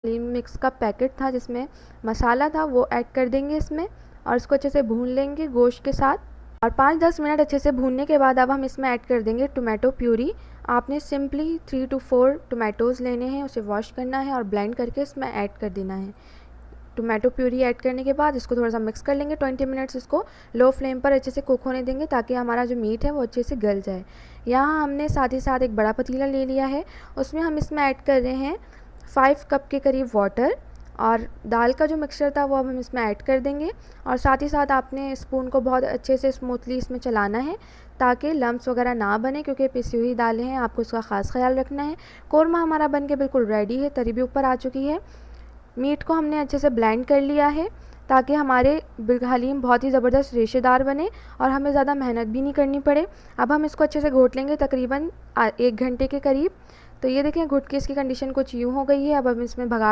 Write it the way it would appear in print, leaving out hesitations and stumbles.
Haleem mix का packet था जिसमें मसाला था वो ऐड कर देंगे इसमें और इसको अच्छे से भून लेंगे गोश्त के साथ। और 5-10 मिनट अच्छे से भूनने के बाद अब हम इसमें ऐड कर देंगे टोमेटो प्यूरी। आपने सिंपली 3 to 4 टोमेटोज़ लेने हैं, उसे वॉश करना है और ब्लेंड करके इसमें ऐड कर देना है। टोमेटो प्यूरी ऐड करने के बाद इसको थोड़ा सा मिक्स कर लेंगे। 20 मिनट्स इसको लो फ्लेम पर अच्छे से कुक होने देंगे ताकि हमारा जो मीट है वो अच्छे से गल जाए। यहाँ हमने साथ ही साथ एक बड़ा पतीला ले लिया है, उसमें हम इसमें ऐड कर रहे हैं 5 कप के करीब वाटर और दाल का जो मिक्सचर था वो अब हम इसमें ऐड कर देंगे। और साथ ही साथ आपने स्पून को बहुत अच्छे से स्मूथली इसमें चलाना है ताकि लम्प्स वगैरह ना बने, क्योंकि पिसी हुई दालें हैं, आपको उसका ख़ास ख्याल रखना है। कोरमा हमारा बन के बिल्कुल रेडी है, तरी भी ऊपर आ चुकी है। मीट को हमने अच्छे से ब्लेंड कर लिया है ताकि हमारे हलीम बहुत ही ज़बरदस्त रेशेदार बने और हमें ज़्यादा मेहनत भी नहीं करनी पड़े। अब हम इसको अच्छे से घोट लेंगे तकरीबन 1 घंटे के करीब। तो ये देखें घुट के इसकी कंडीशन कुछ यूँ हो गई है। अब हम इसमें बघार